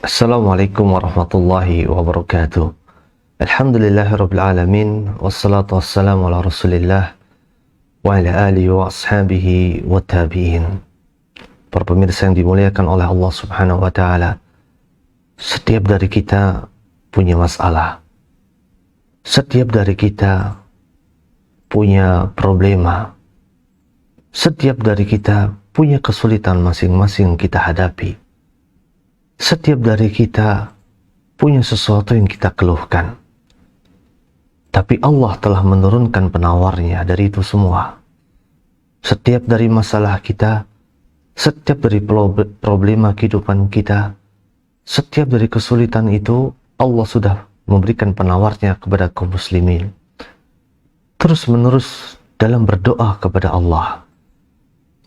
Assalamualaikum warahmatullahi wabarakatuh. Alhamdulillahirabbil alamin wassalatu wassalamu ala Rasulillah wa ala alihi wa ashabihi wa tabi'in. Para pemirsa yang dimuliakan oleh Allah Subhanahu wa taala, setiap dari kita punya masalah. Setiap dari kita punya problema. Setiap dari kita punya kesulitan masing-masing kita hadapi. Setiap dari kita punya sesuatu yang kita keluhkan. Tapi Allah telah menurunkan penawarnya dari itu semua. Setiap dari masalah kita, setiap dari problema kehidupan kita, setiap dari kesulitan itu, Allah sudah memberikan penawarnya kepada kaum muslimin. Terus menerus dalam berdoa kepada Allah.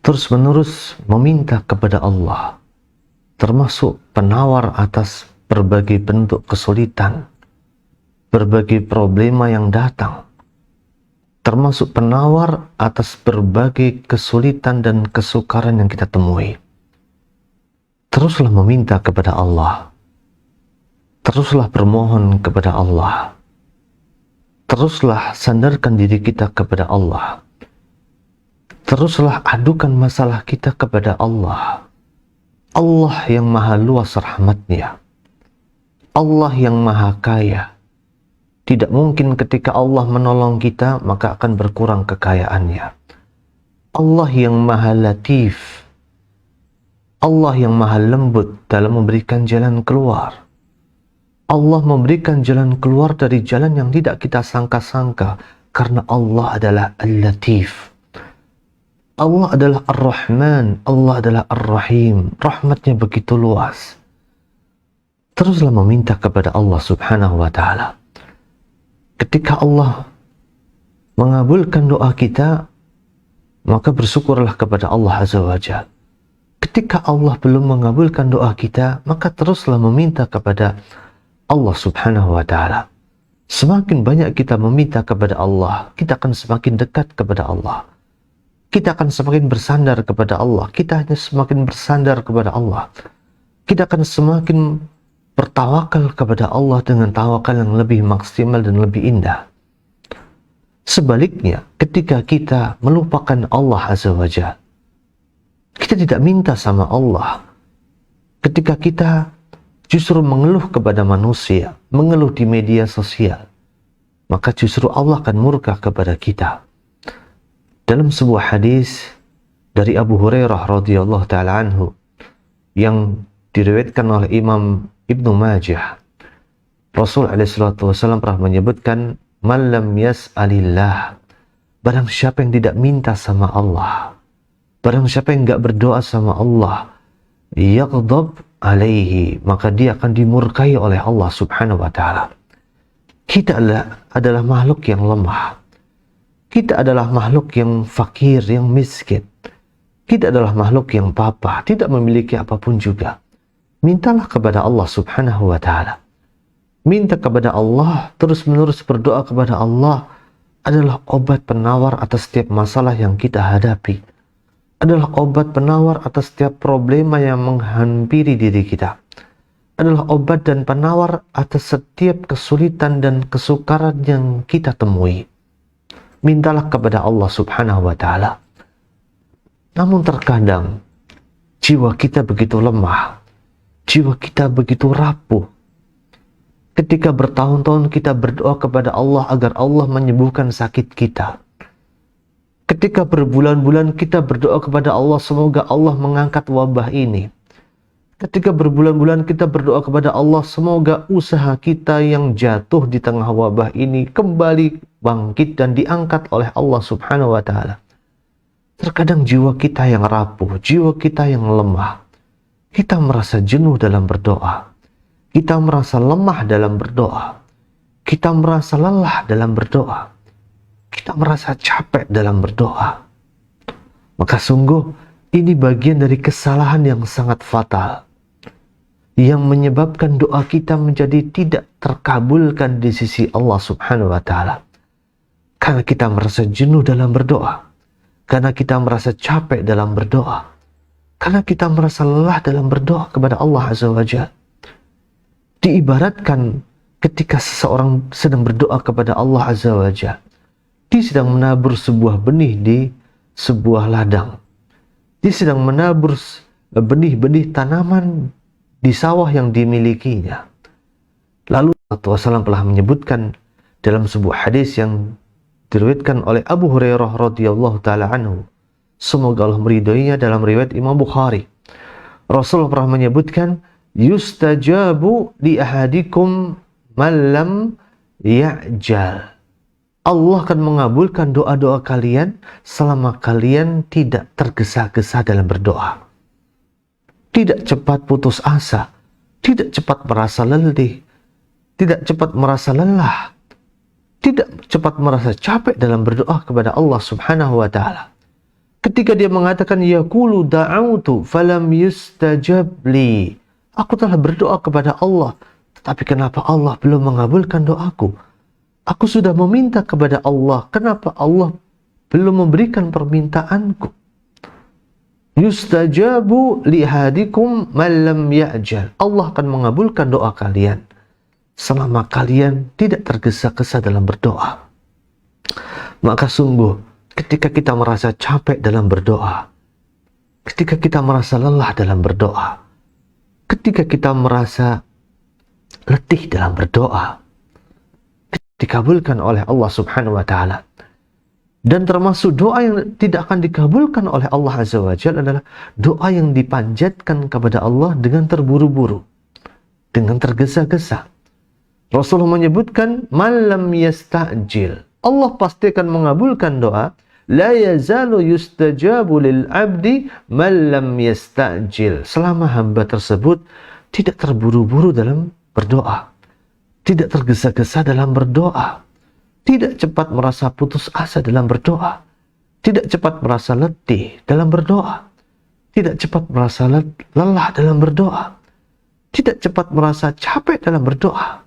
Terus menerus meminta kepada Allah. Termasuk penawar atas berbagai bentuk kesulitan, berbagai problema yang datang, termasuk penawar atas berbagai kesulitan dan kesukaran yang kita temui. Teruslah meminta kepada Allah, teruslah bermohon kepada Allah, teruslah sandarkan diri kita kepada Allah, teruslah adukan masalah kita kepada Allah. Allah yang maha luas rahmatnya, Allah yang maha kaya. Tidak mungkin ketika Allah menolong kita maka akan berkurang kekayaannya. Allah yang maha latif, Allah yang maha lembut dalam memberikan jalan keluar. Allah memberikan jalan keluar dari jalan yang tidak kita sangka-sangka, karena Allah adalah Al-Latif. Allah adalah Ar-Rahman, Allah adalah Ar-Rahim. Rahmatnya begitu luas. Teruslah meminta kepada Allah Subhanahu wa ta'ala. Ketika Allah mengabulkan doa kita, maka bersyukurlah kepada Allah Azza wa Jalla. Ketika Allah belum mengabulkan doa kita, maka teruslah meminta kepada Allah Subhanahu wa ta'ala. Semakin banyak kita meminta kepada Allah, kita akan semakin dekat kepada Allah. Kita akan semakin bersandar kepada Allah. Kita hanya semakin bersandar kepada Allah. Kita akan semakin bertawakal kepada Allah dengan tawakal yang lebih maksimal dan lebih indah. Sebaliknya, ketika kita melupakan Allah Azza wa Jalla, kita tidak minta sama Allah. Ketika kita justru mengeluh kepada manusia, mengeluh di media sosial, maka justru Allah akan murka kepada kita. Dalam sebuah hadis dari Abu Hurairah radhiyallahu ta'ala anhu yang diriwayatkan oleh Imam Ibnu Majah, Rasul alaihissalatu wassalam pernah menyebutkan, man lam yas'alillah, barang siapa yang tidak minta sama Allah, barang siapa yang enggak berdoa sama Allah, yaghdab alaihi, maka dia akan dimurkai oleh Allah Subhanahu wa ta'ala. Kita adalah makhluk yang lemah. Kita adalah makhluk yang fakir, yang miskin. Kita adalah makhluk yang papa, tidak memiliki apapun juga. Mintalah kepada Allah Subhanahu wa ta'ala. Minta kepada Allah, terus menerus berdoa kepada Allah adalah obat penawar atas setiap masalah yang kita hadapi. Adalah obat penawar atas setiap problema yang menghampiri diri kita. Adalah obat dan penawar atas setiap kesulitan dan kesukaran yang kita temui. Mintalah kepada Allah Subhanahu wa ta'ala. Namun terkadang jiwa kita begitu lemah, jiwa kita begitu rapuh. Ketika bertahun-tahun kita berdoa kepada Allah agar Allah menyembuhkan sakit kita. Ketika berbulan-bulan kita berdoa kepada Allah semoga Allah mengangkat wabah ini. Ketika berbulan-bulan kita berdoa kepada Allah semoga usaha kita yang jatuh di tengah wabah ini kembali bangkit dan diangkat oleh Allah Subhanahu wa ta'ala. Terkadang jiwa kita yang rapuh, jiwa kita yang lemah. Kita merasa jenuh dalam berdoa. Kita merasa lemah dalam berdoa. Kita merasa lelah dalam berdoa. Kita merasa capek dalam berdoa. Maka sungguh ini bagian dari kesalahan yang sangat fatal, yang menyebabkan doa kita menjadi tidak terkabulkan di sisi Allah Subhanahu wa ta'ala. Karena kita merasa jenuh dalam berdoa, karena kita merasa capek dalam berdoa, Karena kita merasa lelah dalam berdoa kepada Allah Azza wa Jalla. Diibaratkan ketika seseorang sedang berdoa kepada Allah Azza wa Jalla, dia sedang menabur sebuah benih di sebuah ladang. Dia sedang menabur benih-benih tanaman di sawah yang dimilikinya. Lalu Rasulullah SAW telah menyebutkan dalam sebuah hadis yang diriwayatkan oleh Abu Hurairah radhiyallahu taala anhu, semoga Allah meridhoinya, dalam riwayat Imam Bukhari. Rasulullah pernah menyebutkan, yustajabu li ahadikum man lam ya'jal. Allah akan mengabulkan doa-doa kalian selama kalian tidak tergesa-gesa dalam berdoa. Tidak cepat putus asa, tidak cepat merasa letih, tidak cepat merasa lelah, tidak cepat merasa capek dalam berdoa kepada Allah Subhanahu wa taala. Ketika dia mengatakan yaqulu da'autu falam yustajab li, aku telah berdoa kepada Allah, tetapi kenapa Allah belum mengabulkan doaku? Aku sudah meminta kepada Allah, kenapa Allah belum memberikan permintaanku? Yustajabu li hadikum man lam ya'jal. Allah akan mengabulkan doa kalian selama kalian tidak tergesa-gesa dalam berdoa. Maka sungguh, ketika kita merasa capek dalam berdoa, ketika kita merasa lelah dalam berdoa, ketika kita merasa letih dalam berdoa, dikabulkan oleh Allah Subhanahu wa taala. Dan termasuk doa yang tidak akan dikabulkan oleh Allah Azza wa Jalla adalah doa yang dipanjatkan kepada Allah dengan terburu-buru, dengan tergesa-gesa. Rasulullah menyebutkan man lam yasta'jil, Allah pasti akan mengabulkan doa. La yazalu yustajabu lil abdi man lam yasta'jil, selama hamba tersebut tidak terburu-buru dalam berdoa, tidak tergesa-gesa dalam berdoa, tidak cepat merasa putus asa dalam berdoa, tidak cepat merasa letih dalam berdoa, tidak cepat merasa lelah dalam berdoa, tidak cepat merasa capek dalam berdoa.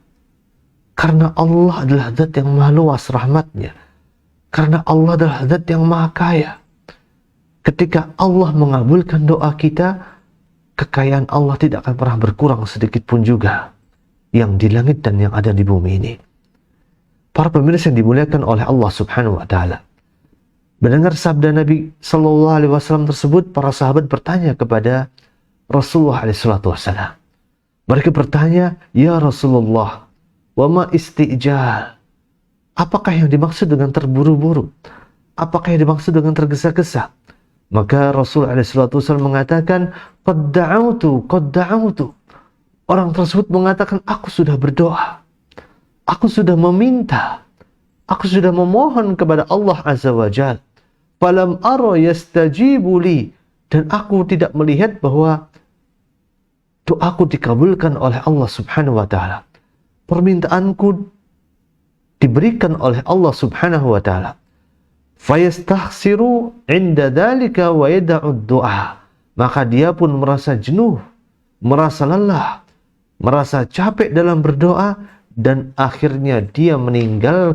Karena Allah adalah zat yang maha luas rahmatnya, karena Allah adalah zat yang maha kaya. Ketika Allah mengabulkan doa kita, kekayaan Allah tidak akan pernah berkurang sedikit pun juga, yang di langit dan yang ada di bumi ini. Para pemirsa yang dimuliakan oleh Allah Subhanahu wa taala, mendengar sabda Nabi sallallahu alaihi wasallam tersebut, para sahabat bertanya kepada Rasulullah alaihi salatu wasallam. Mereka bertanya, "Ya Rasulullah, wa ma istijal?" Apakah yang dimaksud dengan terburu-buru? Apakah yang dimaksud dengan tergesa-gesa? Maka Rasulullah alaihi salatu wasallam mengatakan, "Qad da'autu, qad da'autu." Orang tersebut mengatakan, aku sudah berdoa, aku sudah meminta, aku sudah memohon kepada Allah Azza wa Jalla. Falam ara yastajibu li, dan aku tidak melihat bahwa doaku dikabulkan oleh Allah Subhanahu wa taala. Permintaanku diberikan oleh Allah Subhanahu wa taala. Fayastahsiru 'inda dzalika wa yad'u du'a. Maka dia pun merasa jenuh, merasa lelah, merasa capek dalam berdoa, dan akhirnya dia meninggal